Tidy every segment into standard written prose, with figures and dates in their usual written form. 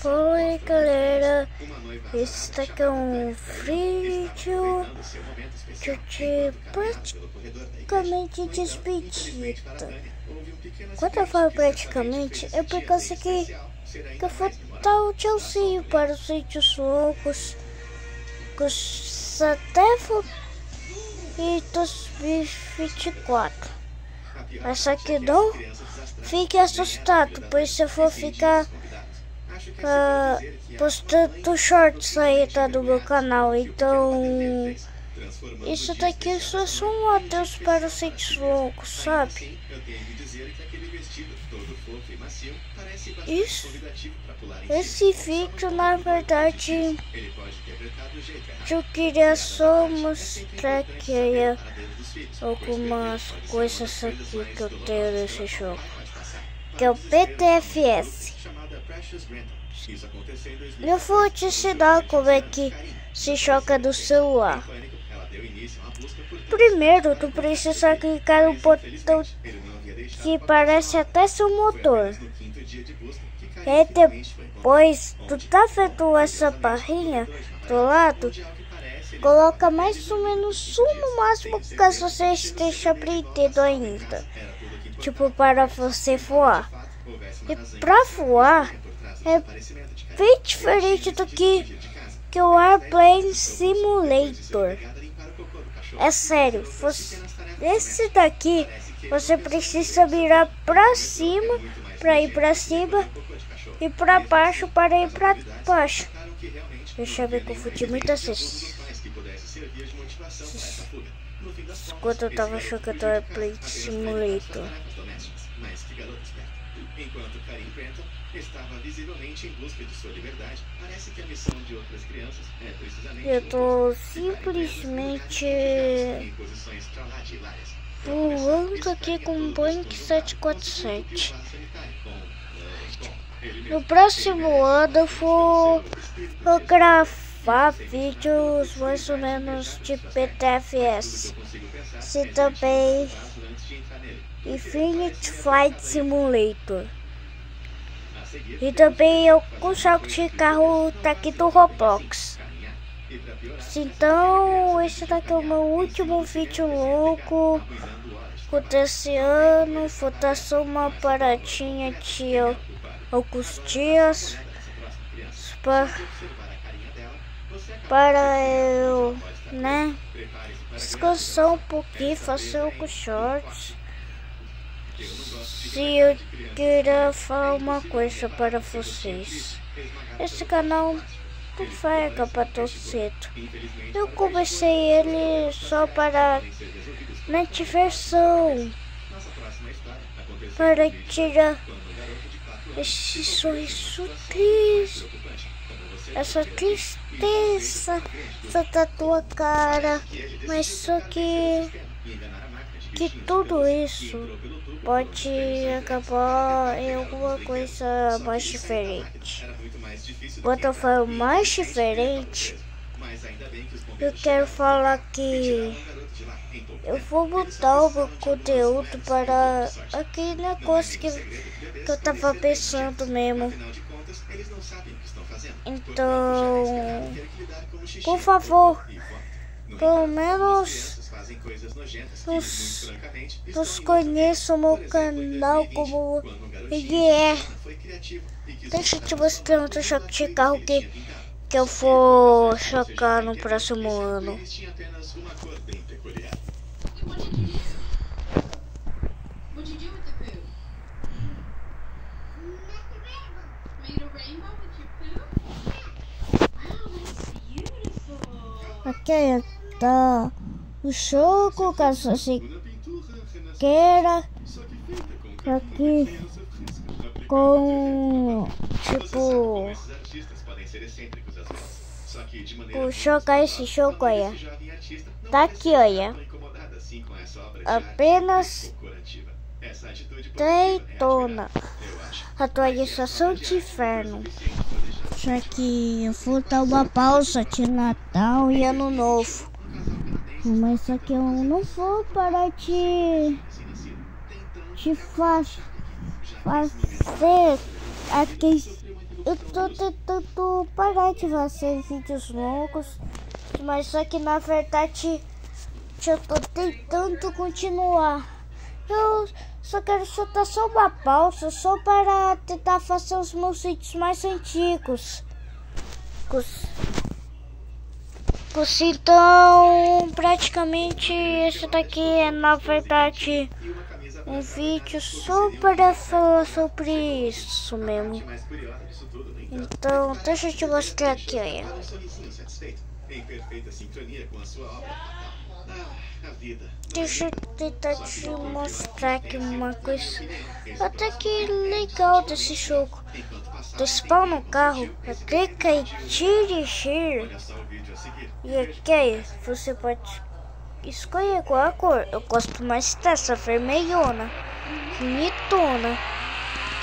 Oi galera, esse daqui é um vídeo de praticamente despedida. Quando eu falo praticamente, é por causa que eu vou dar o tchauzinho para os vídeos longos até e 2024. Mas só que não fique assustado, pois eu vou ficar postando shorts aí, tá, no meu canal. Então isso daqui só são um adeus para os vídeos longos, sabe? Esse vídeo, na verdade, eu queria só mostrar que algumas coisas aqui que eu tenho nesse jogo, que é o PTFS. Eu vou te ensinar como é que se joga no celular. Primeiro, tu precisa clicar no botão que parece até seu motor. E depois, tu tá vendo essa barrinha do lado? Coloca mais ou menos no máximo, caso você esteja aprendendo ainda. Tipo, para você voar. E pra voar é bem diferente do que o Airplane Simulator. É sério, esse daqui você precisa virar pra cima para ir pra cima e pra baixo para ir pra baixo. Deixa eu ver, confundi muitas vezes quando eu tava jogando Airplane Simulator. Enquanto Karim Prenton estava visivelmente em busca de sua liberdade, parece que a missão de outras crianças é precisamente... Eu tô simplesmente voando aqui com um Boeing 747. No próximo ano eu vou gravar vídeos mais ou menos de PTFS. Se também Infinite Flight Simulator. E também eu com jogo de carro daqui do Roblox. Então esse daqui é o meu último vídeo longo desse ano. Vou dar só uma paradinha de alguns dias para eu, descansar um pouquinho, fazer alguns shorts. Se eu queria falar uma coisa para vocês, esse canal não vai acabar tão cedo. Eu comecei ele só para diversão, para tirar esse sorriso triste, essa tristeza da tua cara, mas só que tudo isso pode acabar em alguma coisa mais diferente. Quando eu falo mais diferente, eu quero falar que eu vou mudar o meu conteúdo para aquele negócio que eu tava pensando mesmo. Então, por favor, pelo menos nos conheçam o meu canal como ele é. Deixa eu te mostrar outro jogo de carro que eu vou jogar no próximo ano. Aqui tá o jogo, caso você queira, aqui com tipo vou jogar esse jogo, olha, tá aqui, olha, apenas Daytona, atualização de inferno. Só que eu vou dar uma pausa de Natal e Ano Novo. Mas só que eu não vou parar de fazer aqui eu tô tentando parar de fazer vídeos longos, mas só que na verdade eu tô tentando continuar. Eu só quero soltar só uma pausa, só para tentar fazer os meus vídeos mais antigos. Então, praticamente, esse daqui é, na verdade, um vídeo só para falar sobre isso mesmo. Então, deixa eu te mostrar aqui, olha. Deixa eu tentar te mostrar aqui uma coisa até que legal desse jogo. Despawn no carro, clica em dirigir e aqui você pode escolher qual a cor. Eu gosto mais dessa vermelhona, bonitona.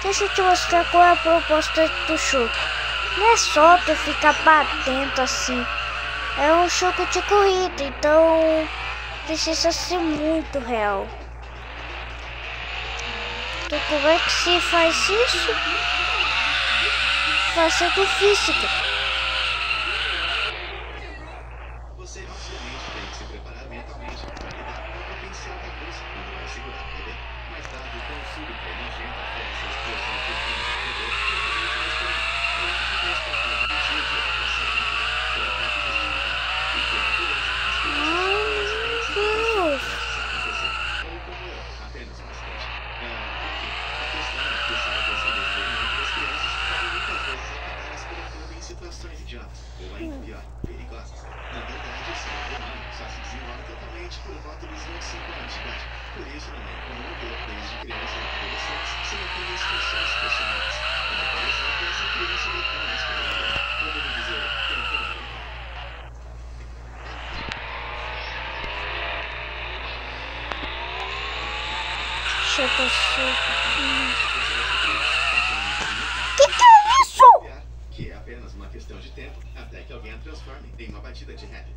Deixa eu te mostrar qual é a proposta do jogo. Não é só tu ficar batendo assim, é um jogo de corrida, então precisa ser muito real. Então como é que se faz isso? Fazendo física. Você obviamente tem que se preparar mentalmente para lidar com a potencial da bolsa quando vai segurar o bebê. Mas dado o quão súbita e nojenta foi essa explosão por fim do bebê, totalmente inesperado. Eu acho que tem estratégia do dia de evacuação foi a parte de desligar. E por natureza, as crianças ou como eu, apenas um acidente. Enfim, a questão é que salvo essa energia entre as crianças podem muitas vezes acabar se colocando em situações idiotas, ou ainda pior, perigosas. Na verdade, o cérebro humano só se desenvolve totalmente por volta dos 25 anos de idade. Por isso, não é comum ver desde crianças e adolescentes sem ter instruções personais. Como, por exemplo, essa criança gritando na escola. Eu devo dizer, tentando brincar. Que é isso? Que é apenas uma questão de tempo até que alguém a transforme em uma batida de rap.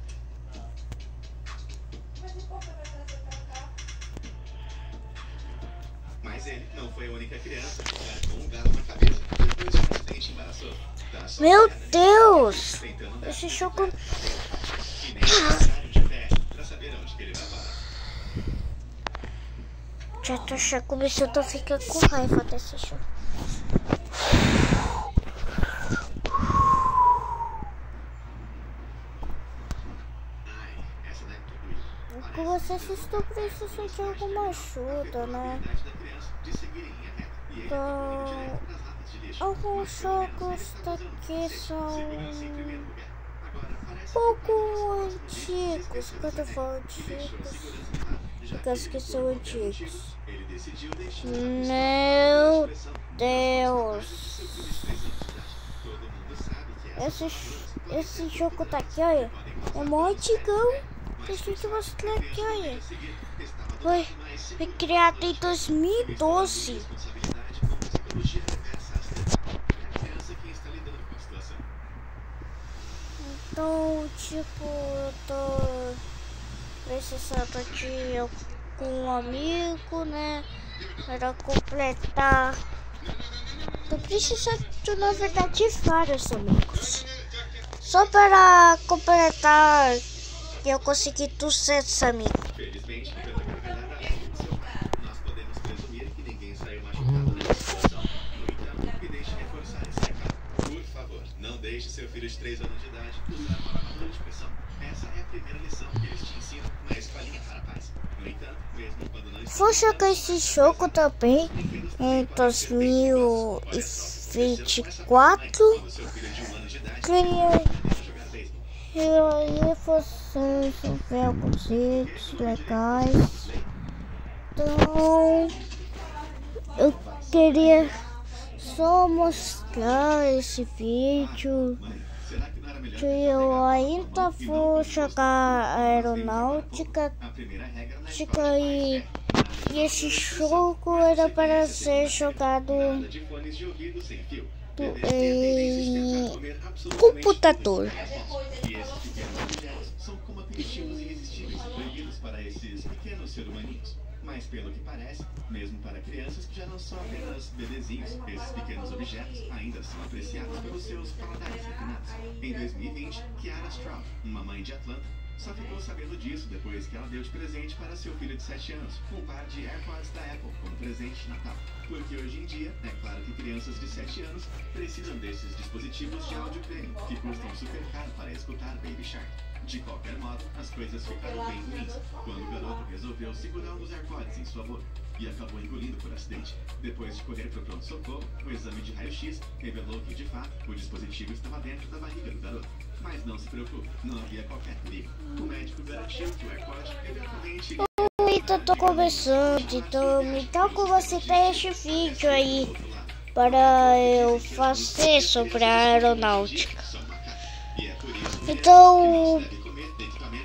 Mas ele não foi a única criança a ficar com um galo na cabeça depois de um acidente embaraçoso. Meu Deus! Esse jogo... E nem necessário de pé pra saber onde que ele vai parar. Já tô começando a ficar com raiva desse jogo. Que vocês estão precisando de alguma ajuda, né? Então, alguns jogos daqui são um pouco antigos. Quando eu falo antigos, porque que são antigos. Meu Deus! Esse jogo daqui, olha, é mó antigão. Deixa eu te mostrar aqui, olha. Foi criado em 2012. Então, tipo, eu tô precisando de algum amigo, né? Para completar. Tô precisando, na verdade, de vários amigos. Só para completar. E eu consegui 200 amigos. Felizmente, pela gravidade da seu carro, nós podemos presumir que ninguém saiu machucado nessa situação. No entanto, me deixe reforçar esse recado. Por favor, não deixe seu filho de 3 anos de idade usar palavras de pressão. Essa é a primeira lição que eles te ensinam na escolinha para pais. No entanto, mesmo quando não vou jogar esse jogo também em 2024. E aí vocês vão ver alguns vídeos legais. Então eu queria só mostrar esse vídeo. Que eu ainda vou jogar aeronáutica. E esse jogo era para ser jogado em computador. são como aperitivos irresistíveis proibidos para esses pequenos seres humaninhos. Mas pelo que parece, mesmo para crianças que já não são apenas bebezinhos, esses pequenos objetos ainda são apreciados pelos seus paladares refinados. Em 2020, Kiara Stroud, uma mãe de Atlanta, só ficou sabendo disso depois que ela deu de presente para seu filho de 7 anos um par de AirPods da Apple como presente de Natal. Porque hoje em dia, é claro que crianças de 7 anos precisam desses dispositivos de áudio premium, que custam super caro para escutar Baby Shark. De qualquer modo, as coisas ficaram bem ruins quando o garoto resolveu segurar um dos AirPods em sua boca e acabou engolindo por acidente. Depois de correr para o pronto-socorro, o exame de raio-x revelou que, de fato, o dispositivo estava dentro da barriga do garoto. Mas não se preocupe, não havia qualquer perigo. O médico garantiu que o AirPod eventualmente... Então, tô conversando, então com você tem este vídeo aí para eu fazer sobre a aeronáutica. Então,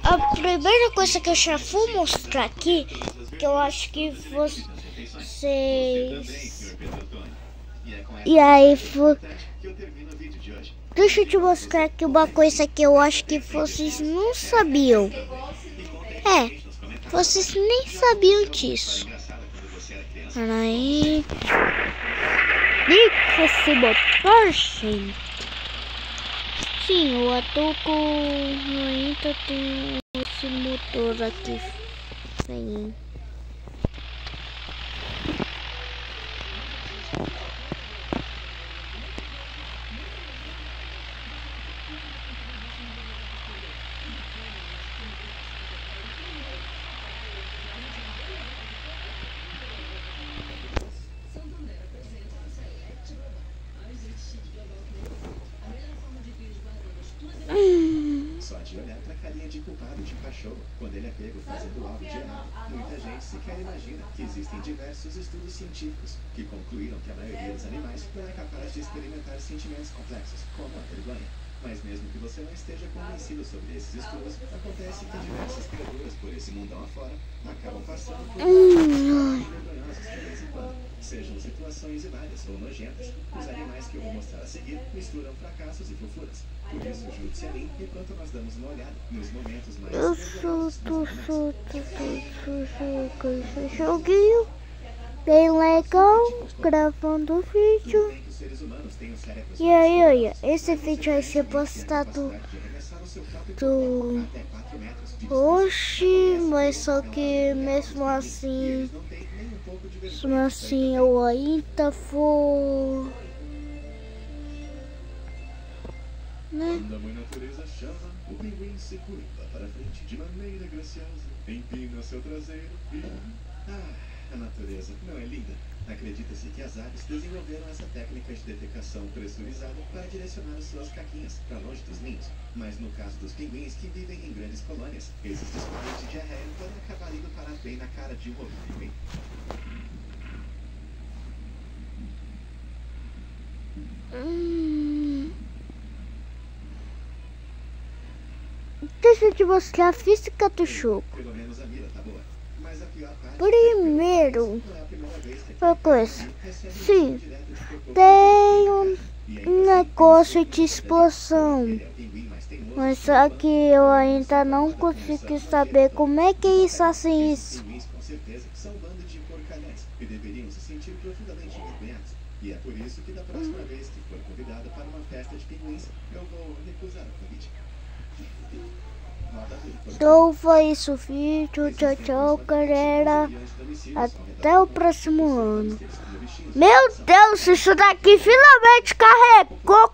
a primeira coisa que eu já vou mostrar aqui, que eu acho que vocês... E aí, deixa eu te mostrar aqui uma coisa que eu acho que vocês não sabiam. Vocês nem sabiam disso. Peraí. Liga esse motor, gente. Sim, o Atoco ainda tem esse motor aqui. Sim. Só de olhar pra carinha de culpado de cachorro quando ele é pego fazendo algo de errado. Muita gente sequer imagina que existem diversos estudos científicos que concluíram que a maioria dos animais não é capaz de experimentar sentimentos complexos, como a vergonha. Mas mesmo que você não esteja convencido sobre esses estudos, acontece que diversas criaturas por esse mundão afora acabam passando por vergonhosas de vez em quando. Sejam situações hilárias ou nojentas, os animais que eu vou mostrar a seguir misturam fracassos e fofuras. Por isso, junte-se a mim e pronto nós damos uma olhada nos momentos mais vergonhosos Esse joguinho bem legal, gravando o vídeo. E aí, olha, esse vídeo vai ser postado hoje, mas só que mesmo assim eu ainda vou, né? Quando a mãe natureza chama, o pinguim se curva para frente de maneira graciosa, empina seu traseiro e... a natureza não é linda? Acredita-se que as aves desenvolveram essa técnica de defecação pressurizada para direcionar as suas caquinhas para longe dos ninhos. Mas no caso dos pinguins que vivem em grandes colônias, esses descobrimentos de diarreia podem acabar indo parar bem na cara de um outro pinguim. Deixa eu te mostrar a física do jogo. Pelo menos a mira tá boa. Mas a pior parte Primeiro, uma coisa, sim, tem um negócio de explosão, mas só que eu ainda não consegui saber como é que é isso assim. Com certeza são um bando de porcalhões e deveriam se sentir profundamente envergonhados. E é por isso que da próxima vez que for convidado para uma festa de pinguins, eu vou recusar o convite. Então foi isso o vídeo. Tchau, tchau, galera. Até o próximo ano. Meu Deus, isso daqui finalmente carregou.